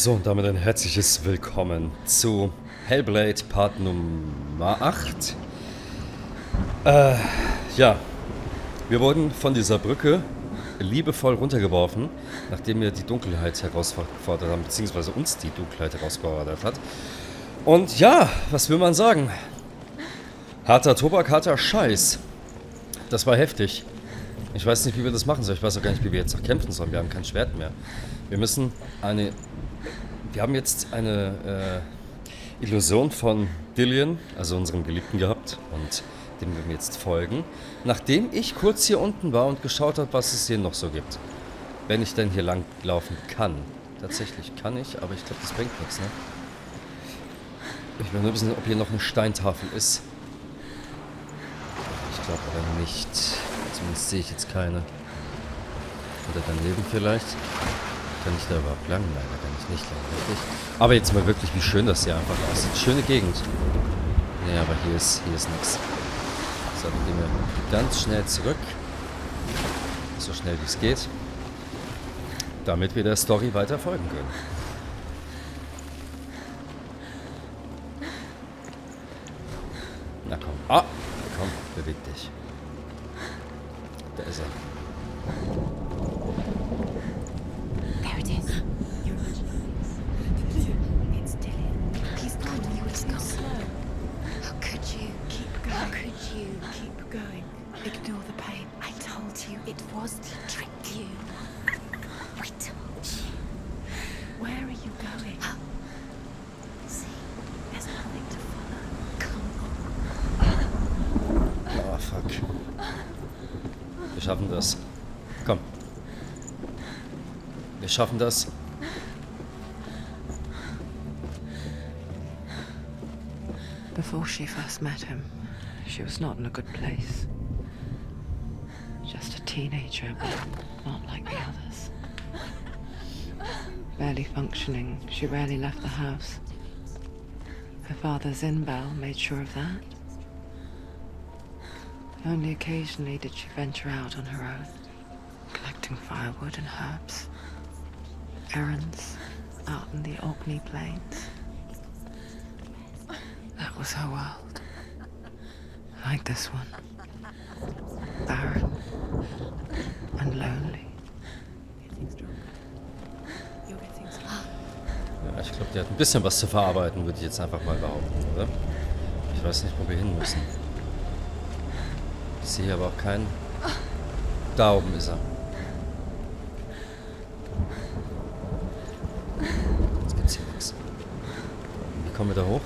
So, und damit ein herzliches Willkommen zu Hellblade Part Nummer 8. Ja, wir wurden von dieser Brücke liebevoll runtergeworfen, nachdem wir die Dunkelheit herausgefordert haben, beziehungsweise uns die Dunkelheit herausgefordert hat. Und ja, was will man sagen? Harter Tobak, harter Scheiß. Das war heftig. Ich weiß nicht, wie wir das machen sollen. Ich weiß auch gar nicht, wie wir jetzt noch kämpfen sollen. Wir haben kein Schwert mehr. Wir haben jetzt eine Illusion von Dillian, also unserem Geliebten, gehabt und dem wir jetzt folgen, nachdem ich kurz hier unten war und geschaut habe, was es hier noch so gibt. Wenn ich denn hier lang laufen kann. Tatsächlich kann ich, aber ich glaube, das bringt nichts, ne? Ich will nur wissen, ob hier noch eine Steintafel ist. Ich glaube aber nicht. Zumindest sehe ich jetzt keine. Oder daneben vielleicht. Kann ich da überhaupt lang? Nein, da kann ich nicht lang, richtig. Aber jetzt mal wirklich, wie schön das hier einfach aussieht. Schöne Gegend. Nee, aber hier ist nichts. So, dann gehen wir ganz schnell zurück. So schnell wie es geht. Damit wir der Story weiter folgen können. Na komm. Ah! Komm, beweg dich. Da ist er. There it is. Your It's Dylan. He's told you it's not slow. How could you? Keep going. How could you? Keep going. Ignore the pain. I told you it was to trick you. I told you. Where are you going? See, there's nothing to follow. Come on. Oh, fuck. Wir schaffen das. Komm. Wir schaffen das. Before she first met him, she was not in a good place. Just a teenager, but not like the others. Barely functioning, she rarely left the house. Her father, Zinbal, made sure of that. Only occasionally did she venture out on her own, collecting firewood and herbs. Errands out in the Orkney Plains. That was her world. Like this one. Barren and lonely. Ja, ich glaube, die hat ein bisschen was zu verarbeiten, würde ich jetzt einfach mal behaupten, oder? Ich weiß nicht, wo wir hin müssen. Ich sehe aber auch keinen. Da oben ist er. Jetzt gibt's hier nichts. Wie kommen wir da hoch?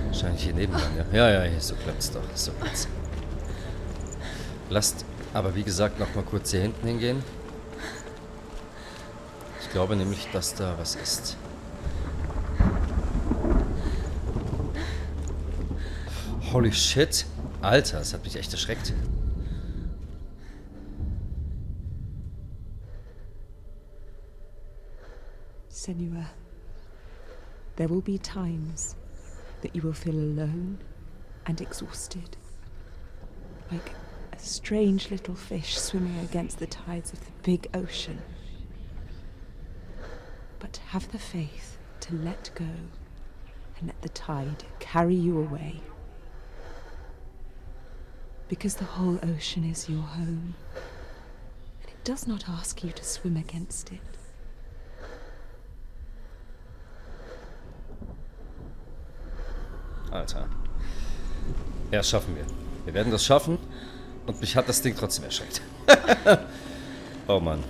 Wahrscheinlich hier nebenan, ja. Ja, hier, so klappt's doch. So klappt's. Lasst aber, wie gesagt, noch mal kurz hier hinten hingehen. Ich glaube nämlich, dass da was ist. Holy shit. Alter, das hat mich echt erschreckt. Senua, there will be times that you will feel alone and exhausted. Like a strange little fish swimming against the tides of the big ocean. But have the faith to let go and let the tide carry you away. Because the whole ocean is your home, and it does not ask you to swim against it. Alter. Ja, das schaffen wir. Wir werden das schaffen. Und mich hat das Ding trotzdem erschreckt. Oh Mann.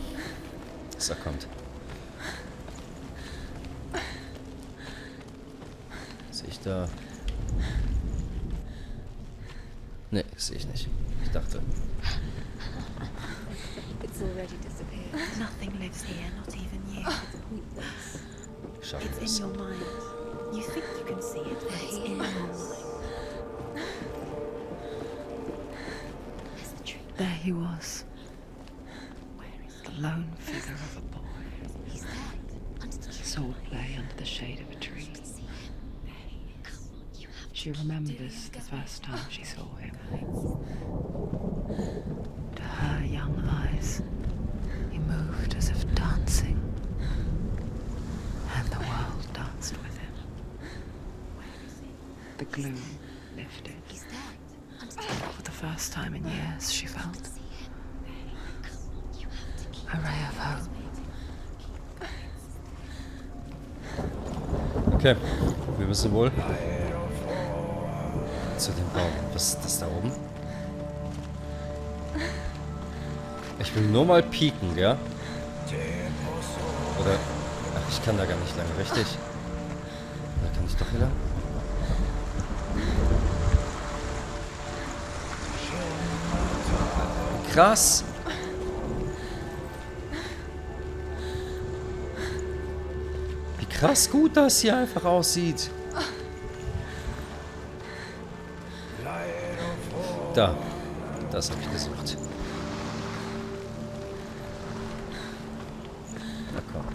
So, kommt. Sehe ich da... Ne, sehe ich nicht. Ich dachte. It's already disappeared. Nothing lives here, not even you. Ich schaffe It's das. in your mind. You think you can see it, but it's in your mind. That's the truth. There he was, Where is the lone figure of a boy. He's there. Under the tree. Swordplay under the shade of a tree. See him. Come on, you have She remembers the first time she saw him. To her young eyes, he moved as if dancing. The gloom lifted. For the first time in years, she felt a ray of hope. Okay, wir müssen wohl zu dem Baum. Was ist das da oben? Ich will nur mal pieken, gell? Oder... Ach, ich kann da gar nicht lang, richtig? Da kann ich doch hier lang. Krass! Wie krass gut das hier einfach aussieht. Da. Das habe ich gesucht. Na komm.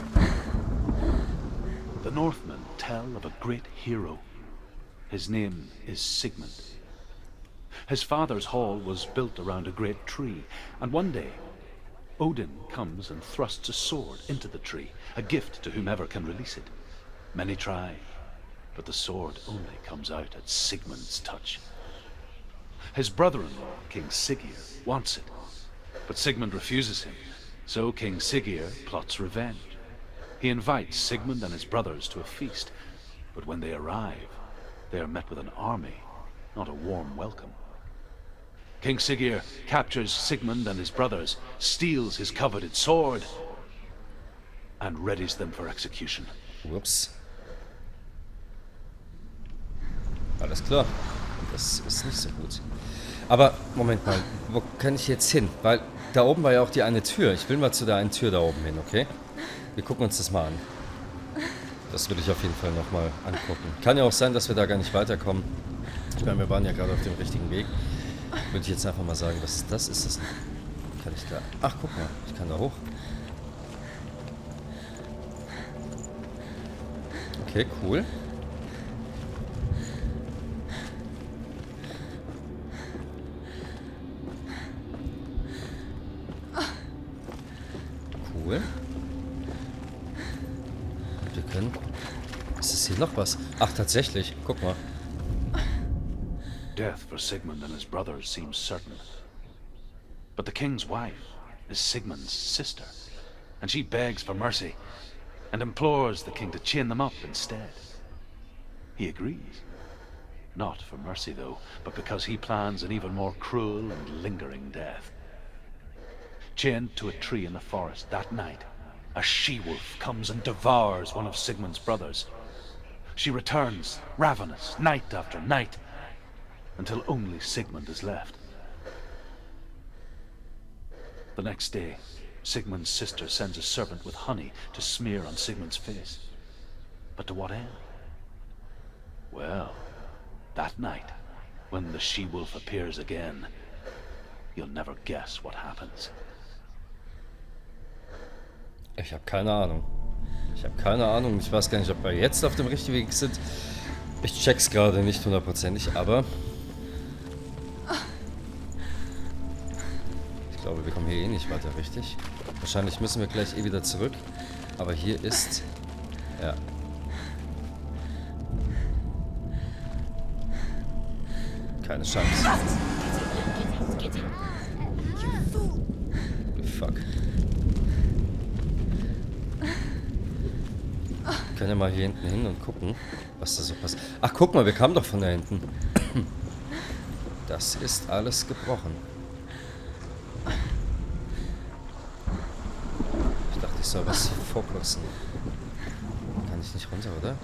The Northmen tell of a great hero. His name is Sigmund. His father's hall was built around a great tree, and one day, Odin comes and thrusts a sword into the tree, a gift to whomever can release it. Many try, but the sword only comes out at Sigmund's touch. His brother-in-law, King Siggeir, wants it, but Sigmund refuses him, so King Siggeir plots revenge. He invites Sigmund and his brothers to a feast, but when they arrive, they are met with an army, not a warm welcome. King Siggeir captures Sigmund and his brothers, steals his coveted sword, and readies them for execution. Ups. Alles klar. Das ist nicht so gut. Aber, Moment mal, wo kann ich jetzt hin? Weil da oben war ja auch die eine Tür. Ich will mal zu der einen Tür da oben hin, okay? Wir gucken uns das mal an. Das will ich auf jeden Fall nochmal angucken. Kann ja auch sein, dass wir da gar nicht weiterkommen. Ich meine, wir waren ja gerade auf dem richtigen Weg. Würde ich jetzt einfach mal sagen, was das ist. Das kann ich da... Ach, guck mal, ich kann da hoch. Okay, cool. Cool. Wir können... Ist es hier noch was? Ach, tatsächlich. Guck mal. Death for Sigmund and his brothers seems certain. But the king's wife is Sigmund's sister, and she begs for mercy and implores the king to chain them up instead. He agrees. Not for mercy, though, but because he plans an even more cruel and lingering death. Chained to a tree in the forest that night, a she-wolf comes and devours one of Sigmund's brothers. She returns, ravenous, night after night, until only Sigmund is left. The next day, Sigmund's sister sends a servant with honey to smear on Sigmund's face. But to what end? Well, that night, when the she-wolf appears again, you'll never guess what happens. Ich habe keine Ahnung. Ich habe keine Ahnung. Ich weiß gar nicht, ob wir jetzt auf dem richtigen Weg sind. Ich check's gerade nicht hundertprozentig, aber... Ich glaube, wir kommen hier eh nicht weiter, richtig? Wahrscheinlich müssen wir gleich eh wieder zurück. Aber hier ist... Ja. Keine Chance. Fuck. Wir können ja mal hier hinten hin und gucken, was da so passiert. Ach, guck mal, wir kamen doch von da hinten. Das ist alles gebrochen. Ich dachte, ich soll was fokussen. Kann ich nicht runter, oder?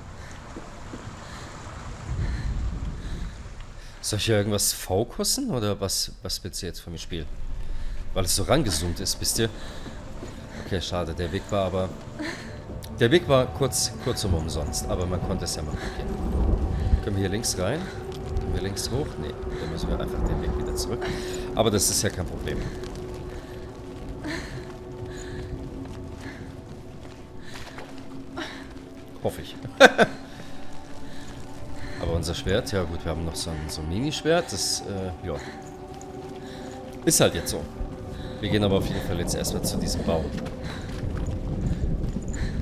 Soll ich hier irgendwas fokussen? Oder was willst du jetzt von mir spielen? Weil es so rangezoomt ist, wisst ihr? Okay, schade. Der Weg war aber... Der Weg war kurz umsonst, aber man konnte es ja mal probieren. Können wir hier links rein? Können wir links hoch? Nee, dann müssen wir einfach den Weg wieder zurück. Aber das ist ja kein Problem. Hoffe ich. Aber unser Schwert, ja gut, wir haben noch so ein Minischwert. Das, ja. Ist halt jetzt so. Wir gehen aber auf jeden Fall jetzt erstmal zu diesem Baum.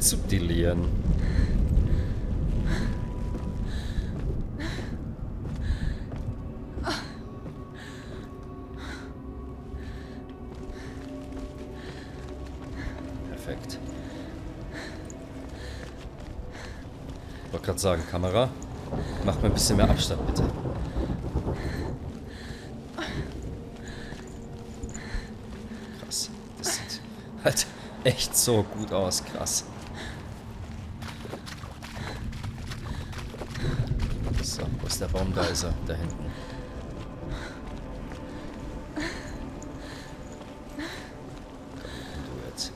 Zu Dillieren. Perfekt. Ich wollte gerade sagen, Kamera, mach mir ein bisschen mehr Abstand, bitte. Krass. Das sieht halt echt so gut aus. Krass. So, wo ist der Baum? Da ist er. Da hinten. Und du jetzt.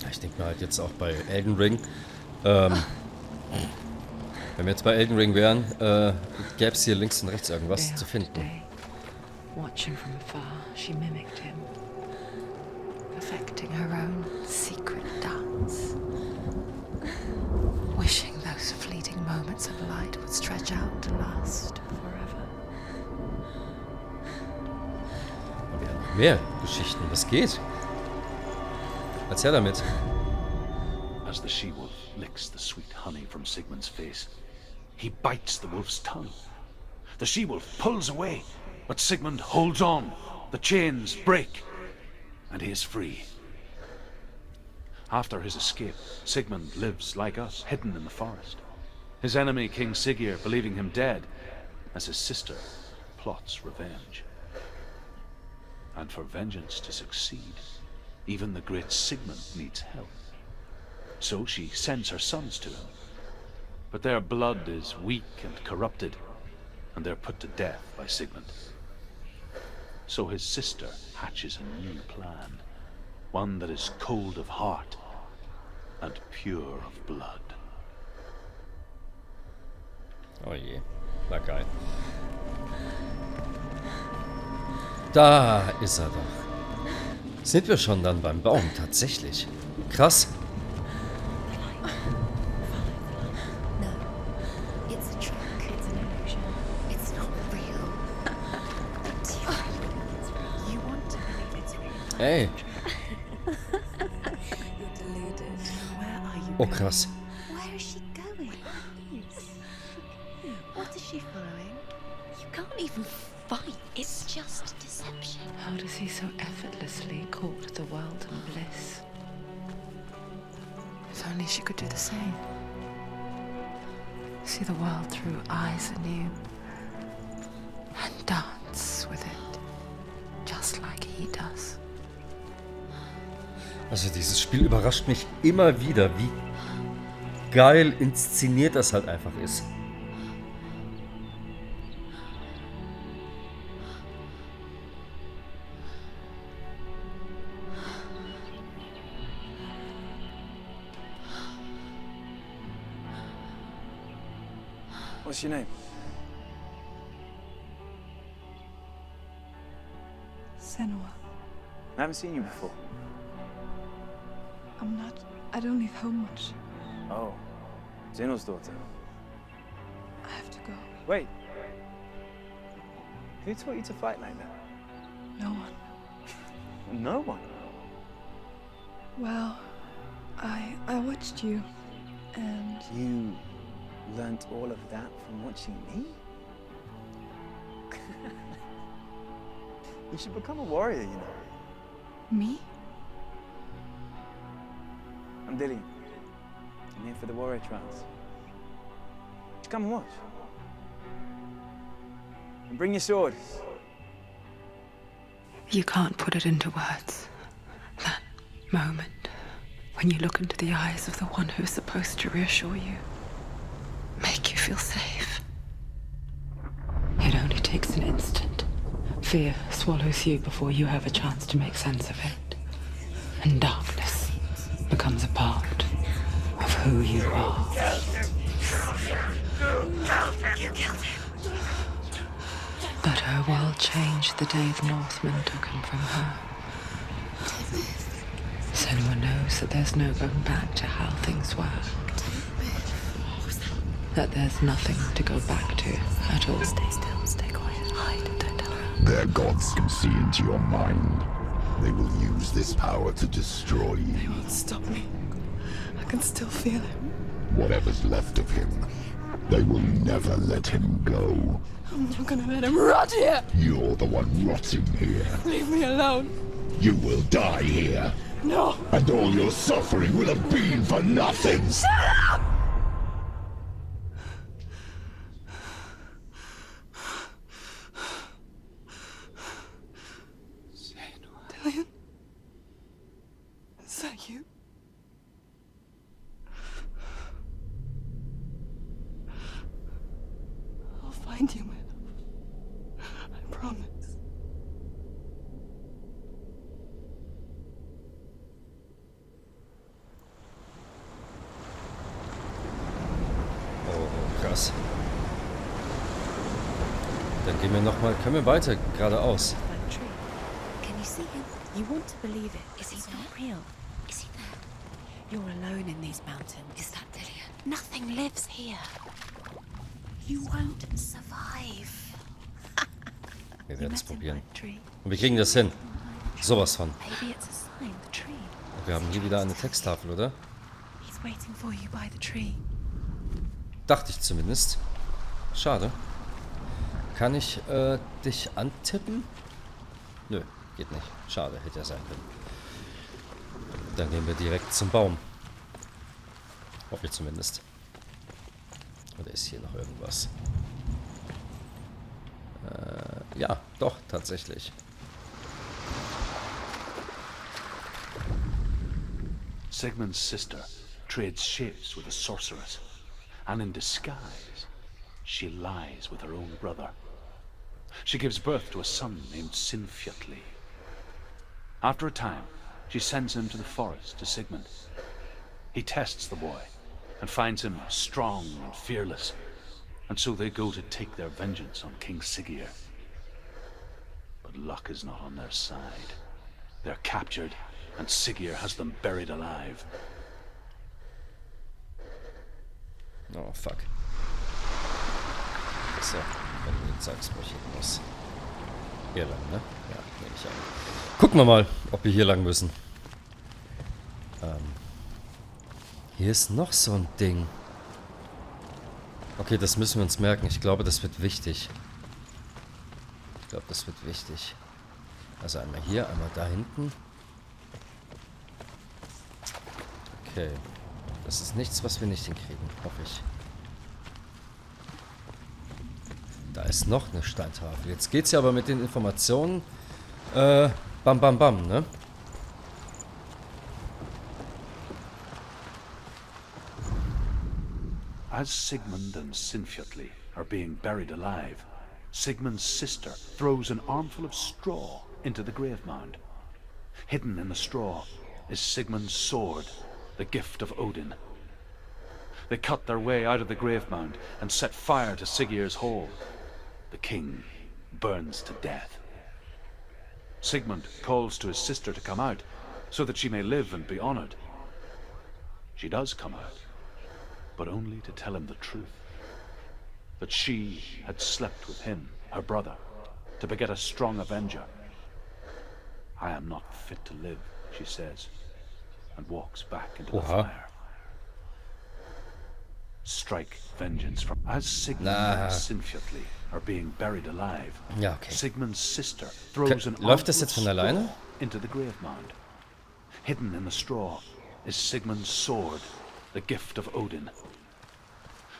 Ich denke mir halt jetzt auch bei Elden Ring, wenn wir jetzt bei Elden Ring wären, gäbe es hier links und rechts irgendwas Day zu after finden. day, watching from afar, she mimicked him, perfecting her own secret dance, wishing those fleeting moments of light would stretch out to last forever. Aber wir haben noch mehr Geschichten. Was geht? Erzähl damit. As the she-wolf licks the sweet honey from Sigmund's face, he bites the wolf's tongue. The she-wolf pulls away, but Sigmund holds on. The chains break, and he is free. After his escape, Sigmund lives like us, hidden in the forest. His enemy, King Siggeir, believing him dead, as his sister plots revenge. And for vengeance to succeed, even the great Sigmund needs help. So she sends her sons to him. But their blood is weak and corrupted, and they're put to death by Sigmund. So his sister hatches a new plan, one that is cold of heart and pure of blood. Oh je, na geil. Da ist er doch. Sind wir schon dann beim Baum, tatsächlich. Krass. No, it's a trick. It's an illusion. It's not real. But you want to believe it's real. Ey. You're deluded. Where are you Oh, going? krass. Where is she going? What is she following? You can't even fight. It's just deception. How does he so effortlessly court the world and bliss? If only she could do the same. See the world through eyes anew and dance with it, just like he does. Also dieses Spiel überrascht mich immer wieder, wie geil inszeniert das halt einfach ist. What's your name? Senua. I haven't seen you before. I don't leave home much. Oh, Zeno's daughter. I have to go. Wait. Who taught you to fight like that? No one. No one. Well, I watched you, and You learnt all of that from watching me? You should become a warrior, you know. me? I'm Dillian. I'm here for the warrior trials. Just come and watch. And bring your sword. You can't put it into words. That moment when you look into the eyes of the one who's supposed to reassure you, make you feel safe. It only takes an instant. Fear swallows you before you have a chance to make sense of it. And darkness becomes a part of who you are. But her world changed the day the Northmen took him from her. Senua knows that there's no going back to how things were. That there's nothing to go back to at all. Stay still, stay quiet, hide, don't tell her. Their gods can see into your mind. They will use this power to destroy They you. won't stop me. I can still feel him. Whatever's left of him They will never let him go. I'm not gonna let him rot here. You're the one rotting here. Leave me alone. You will die here. No. And all your suffering will have been for nothing. Shut up! Dillian? Is that you? I'll find you, my love. I promise. Oh, krass. Dann gehen wir nochmal, können wir weiter geradeaus. That tree. Can you see him? You want to believe it. Is he not real? Is he there? You're alone in these mountains. Is that Dillian? Nothing lives here. You won't survive. Wir You werden es met him probieren. by the tree. Und wir kriegen das hin. Sowas von. Maybe it's a sign, the tree. Wir haben hier wieder eine Texttafel, oder? He's waiting for you by the tree. Dachte ich zumindest. Schade. Kann ich dich antippen? Nö, geht nicht. Schade, hätte ja sein können. Dann gehen wir direkt zum Baum. Hoffe ich zumindest. Oder ist hier noch irgendwas? Ja, doch, tatsächlich. Sigmund's sister trades shapes with a sorceress, and in disguise, she lies with her own brother. She gives birth to a son named Sinfjotli. After a time, she sends him to the forest to Sigmund. He tests the boy and finds him strong and fearless, and so they go to take their vengeance on King Siggeir. But luck is not on their side. They're captured, and Siggeir has them buried alive. Oh, fuck. So, wenn du jetzt sagst, wo ich hin muss. Hier lang, ne? Ja, nehme ich an. Gucken wir mal, ob wir hier lang müssen. Hier ist noch so ein Ding. Okay, das müssen wir uns merken. Ich glaube, das wird wichtig. Ich glaube, das wird wichtig. Also einmal hier, einmal da hinten. Okay. Das ist nichts, was wir nicht hinkriegen, hoffe ich. Da ist noch eine Steintafel. Jetzt geht's ja aber mit den Informationen bam bam bam, ne? As Sigmund and Sinfjotli are being buried alive, Sigmund's sister throws an armful of straw into the grave mound. Hidden in the straw is Sigmund's sword, the gift of Odin. They cut their way out of the grave mound and set fire to Siggeir's hall. The king burns to death. Sigmund calls to his sister to come out so that she may live and be honored. She does come out, but only to tell him the truth. That she had slept with him, her brother, to beget a strong avenger. I am not fit to live, she says, and walks back into the fire. Strike vengeance from... As Sigmund and Sinfjotli are being buried alive, Ja, okay. Sigmund's sister throws an Läuft das armful jetzt von of alleine? straw into the grave mound. Hidden in the straw is Sigmund's sword, the gift of Odin.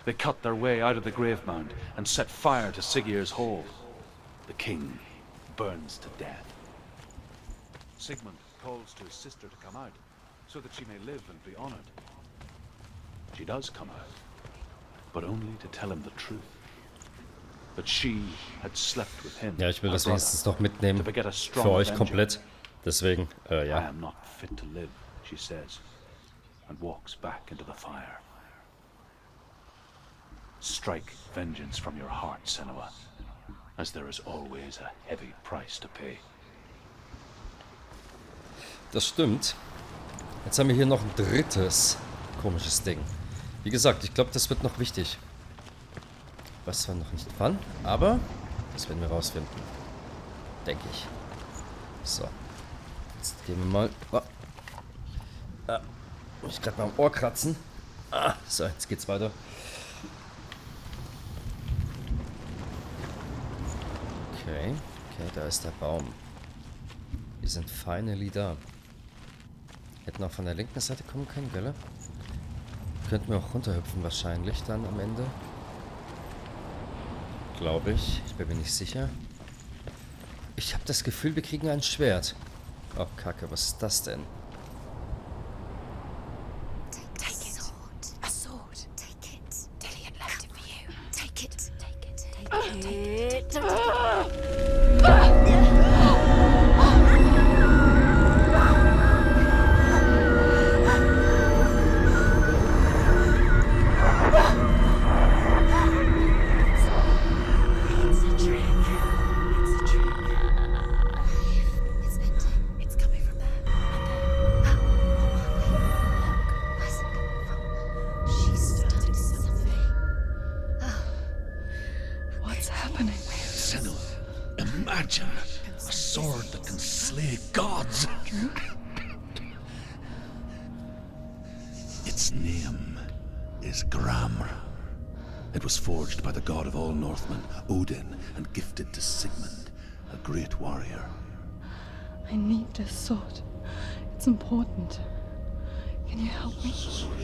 They cut their way out of the grave mound and set fire to Siggeir's hall. The king burns to death. Sigmund calls to his sister to come out so that she may live and be honored. She does come out, but only to tell him the truth. That she had slept with him. Ja, ich will her das brother, wenigstens noch mitnehmen. to beget a strong Für euch avenger. komplett. Deswegen, I ja. am not fit to live, she says, and walks back into the fire. Strike vengeance from your heart, Senua, as there is always a heavy price to pay. Das stimmt. Jetzt haben wir hier noch ein drittes komisches Ding. Wie gesagt, ich glaube, das wird noch wichtig. Ich weiß zwar noch nicht wann, aber das werden wir rausfinden. Denke ich. So. Jetzt gehen wir mal... Oh. Muss ich gerade mal am Ohr kratzen. So, jetzt geht's weiter. Okay, da ist der Baum. Wir sind finally da. Hätten auch von der linken Seite kommen können, gell? Könnten wir auch runterhüpfen wahrscheinlich dann am Ende. Glaube ich. Ich bin mir nicht sicher. Ich habe das Gefühl, wir kriegen ein Schwert. Oh, Kacke, was ist das denn? Take it. A sword. Take it. Dillian left it for you. Take it. Take it. Senua, imagine a sword that can slay gods. Its name is Gram. It was forged by the god of all Northmen, Odin, and gifted to Sigmund, a great warrior. I need this sword. It's important. Can you help me?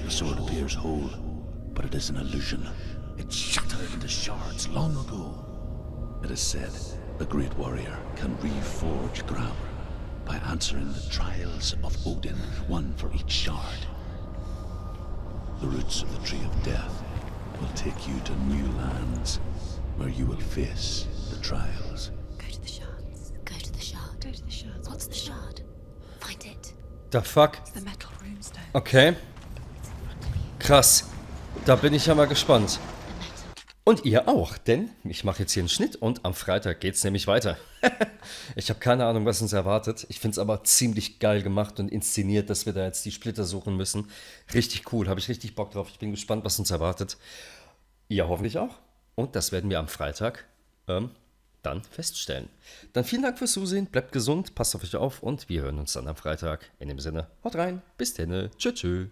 The sword appears whole, but it is an illusion. It shattered into shards long ago. It is said a great warrior can reforge Gram by answering the trials of Odin, one for each shard. The roots of the Tree of Death will take you to new lands where you will face the trials. Go to the shards. Go to the shard. Go to the shards. What's the shard? Find it. The fuck? It's the metal runestone. Okay. Krass. Da bin ich ja mal gespannt. Und ihr auch, denn ich mache jetzt hier einen Schnitt und am Freitag geht's nämlich weiter. Ich habe keine Ahnung, was uns erwartet. Ich finde es aber ziemlich geil gemacht und inszeniert, dass wir da jetzt die Splitter suchen müssen. Richtig cool, habe ich richtig Bock drauf. Ich bin gespannt, was uns erwartet. Ihr hoffentlich auch. Und das werden wir am Freitag dann feststellen. Dann vielen Dank fürs Zusehen, bleibt gesund, passt auf euch auf und wir hören uns dann am Freitag. In dem Sinne, haut rein, bis dann, tschüss.